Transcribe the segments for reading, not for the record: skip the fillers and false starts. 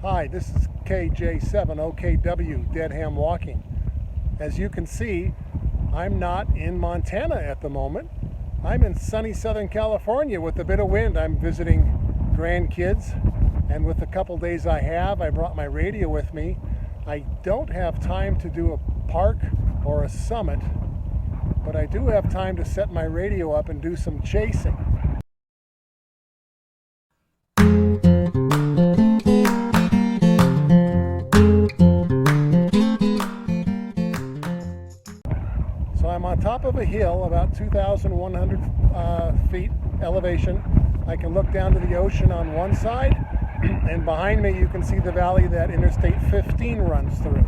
Hi, this is KJ7OKW, Dead Ham Walking. As you can see, I'm not in Montana at the moment. I'm in sunny Southern California with a bit of wind. I'm visiting grandkids, and with the couple days I have, I brought my radio with me. I don't have time to do a park or a summit, but I do have time to set my radio up and do some chasing. So I'm on top of a hill, about 2,100 feet elevation. I can look down to the ocean on one side, and behind me you can see the valley that Interstate 15 runs through.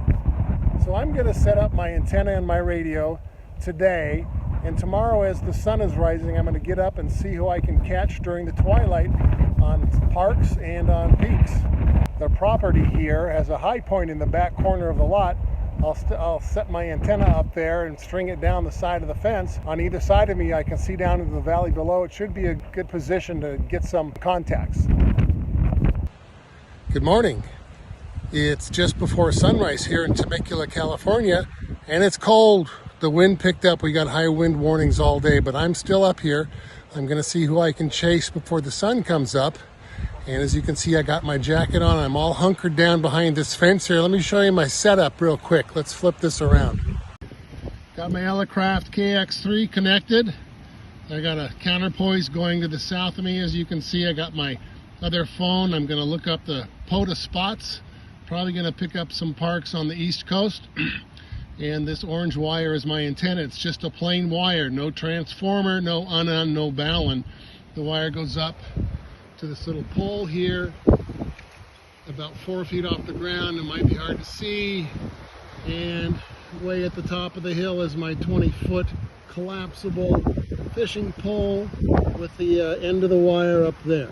So I'm going to set up my antenna and my radio today, and tomorrow as the sun is rising, I'm going to get up and see who I can catch during the twilight on parks and on peaks. The property here has a high point in the back corner of the lot. I'll set my antenna up there and string it down the side of the fence. On either side of me, I can see down into the valley below. It should be a good position to get some contacts. Good morning. It's just before sunrise here in Temecula, California, and it's cold. The wind picked up. We got high wind warnings all day, but I'm still up here. I'm going to see who I can chase before the sun comes up. And as you can see, I got my jacket on. I'm all hunkered down behind this fence here. Let me show you my setup real quick. Let's flip this around. Got my Elecraft KX3 connected. I got a counterpoise going to the south of me. As you can see, I got my other phone. I'm going to look up the POTA spots. Probably going to pick up some parks on the East Coast. And this orange wire is my antenna. It's just a plain wire. No transformer, no unan, no ballon. The wire goes up to this little pole here, about 4 feet off the ground. It might be hard to see, and way at the top of the hill is my 20-foot collapsible fishing pole with the end of the wire up there.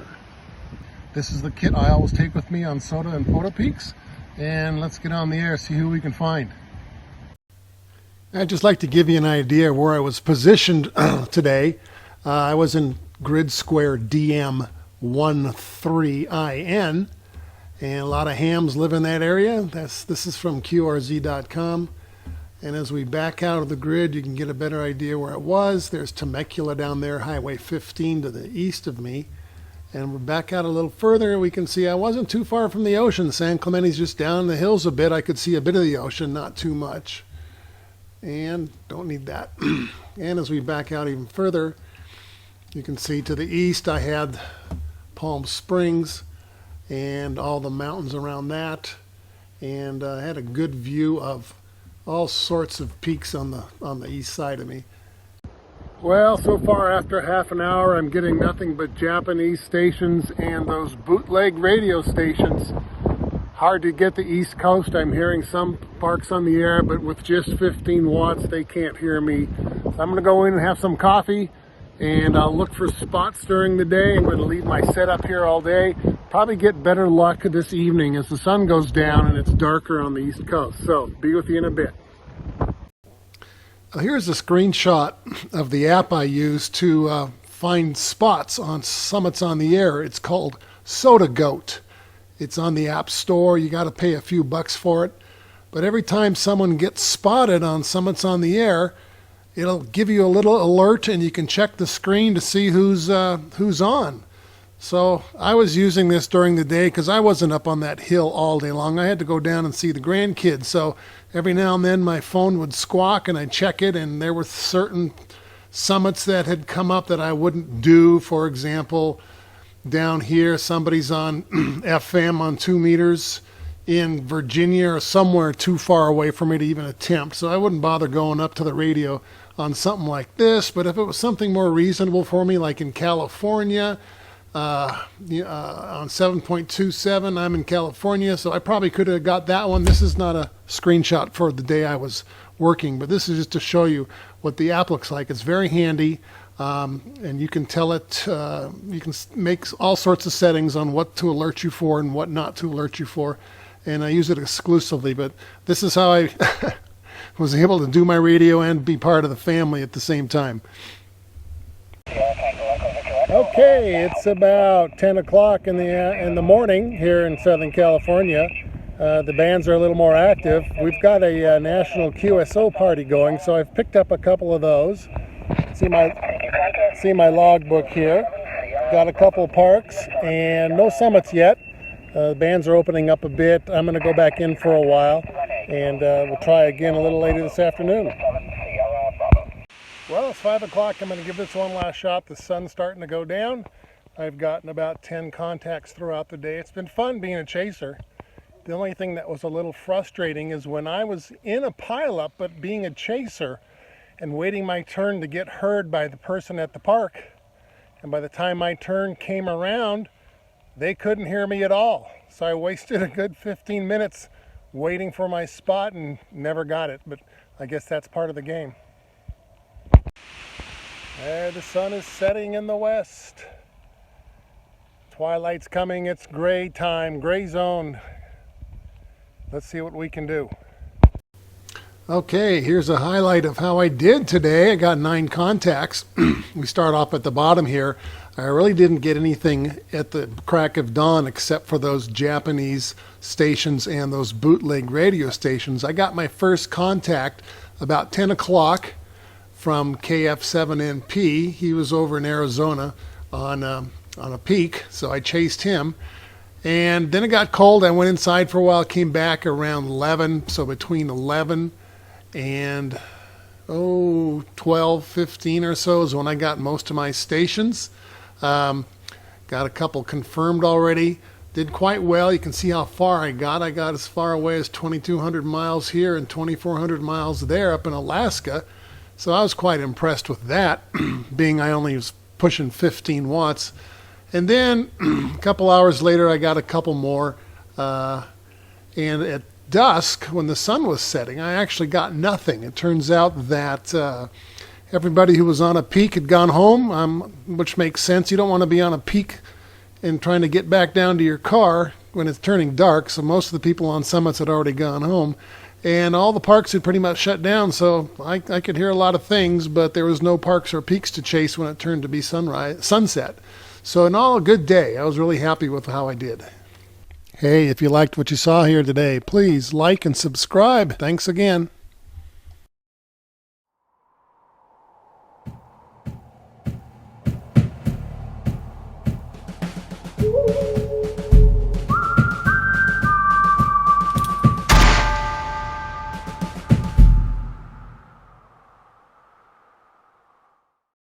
This is the kit I always take with me on SOTA and POTA peaks, and let's get on the air, see who we can find. I'd just like to give you an idea of where I was positioned today. I was in grid square DM 13IN, and a lot of hams live in that area. This is from QRZ.com, and as we back out of the grid, you can get a better idea where it was. There's Temecula down there, Highway 15 to the east of me, and we're back out a little further. We can see I wasn't too far from the ocean. San Clemente's just down the hills a bit. I could see a bit of the ocean, not too much, and don't need that. And as we back out even further, you can see to the east I had Palm Springs and all the mountains around that, and I had a good view of all sorts of peaks on the east side of me. Well, so far after half an hour, I'm getting nothing but Japanese stations and those bootleg radio stations. Hard to get the East Coast. I'm hearing some parks on the air, but with just 15 watts, they can't hear me. So I'm going to go in and have some coffee, and I'll look for spots during the day. I'm going to leave my setup here all day. Probably get better luck this evening as the sun goes down and it's darker on the East Coast. So, be with you in a bit. Here's a screenshot of the app I use to find spots on summits on the air. It's called SOTA Goat. It's on the App Store. You got to pay a few bucks for it. But every time someone gets spotted on summits on the air, it'll give you a little alert, and you can check the screen to see who's on. So I was using this during the day because I wasn't up on that hill all day long. I had to go down and see the grandkids. So every now and then my phone would squawk and I'd check it, and there were certain summits that had come up that I wouldn't do. For example, down here somebody's on FM on 2 meters in Virginia or somewhere too far away for me to even attempt. So I wouldn't bother going up to the radio on something like this. But if it was something more reasonable for me, like in California, on 7.27, I'm in California, so I probably could have got that one. This is not a screenshot for the day I was working, but this is just to show you what the app looks like. It's very handy, and you can tell it, you can make all sorts of settings on what to alert you for and what not to alert you for, and I use it exclusively. But this is how I was able to do my radio and be part of the family at the same time. Okay. Okay, it's about 10 o'clock in the morning here in Southern California. The bands are a little more active. We've got a national QSO party going, so I've picked up a couple of those. See my logbook here. Got a couple parks and no summits yet. The bands are opening up a bit. I'm going to go back in for a while, and we'll try again a little later this afternoon. Well, it's 5 o'clock. I'm going to give this one last shot. The sun's starting to go down. I've gotten about 10 contacts throughout the day. It's been fun being a chaser. The only thing that was a little frustrating is when I was in a pileup, but being a chaser and waiting my turn to get heard by the person at the park. And by the time my turn came around, they couldn't hear me at all. So I wasted a good 15 minutes waiting for my spot and never got it. But I guess that's part of the game. There, the sun is setting in the west. Twilight's coming. It's gray time, gray zone. Let's see what we can do. Okay, here's a highlight of how I did today. I got 9 contacts. We start off at the bottom here. I really didn't get anything at the crack of dawn except for those Japanese stations and those bootleg radio stations. I got my first contact about 10 o'clock from KF7NP. He was over in Arizona on a peak, so I chased him. And then it got cold. I went inside for a while, came back around 11, so between 11 and 12, 15 or so is when I got most of my stations. Got a couple confirmed already. Did quite well. You can see how far I got. I got as far away as 2,200 miles here and 2,400 miles there up in Alaska. So I was quite impressed with that, being I only was pushing 15 watts. And then a couple hours later, I got a couple more. And at dusk, when the sun was setting, I actually got nothing. It turns out that everybody who was on a peak had gone home, which makes sense. You don't want to be on a peak and trying to get back down to your car when it's turning dark. So most of the people on summits had already gone home. And all the parks had pretty much shut down, so I could hear a lot of things, but there was no parks or peaks to chase when it turned to be sunset. So in all, a good day. I was really happy with how I did. Hey, if you liked what you saw here today, please like and subscribe. Thanks again.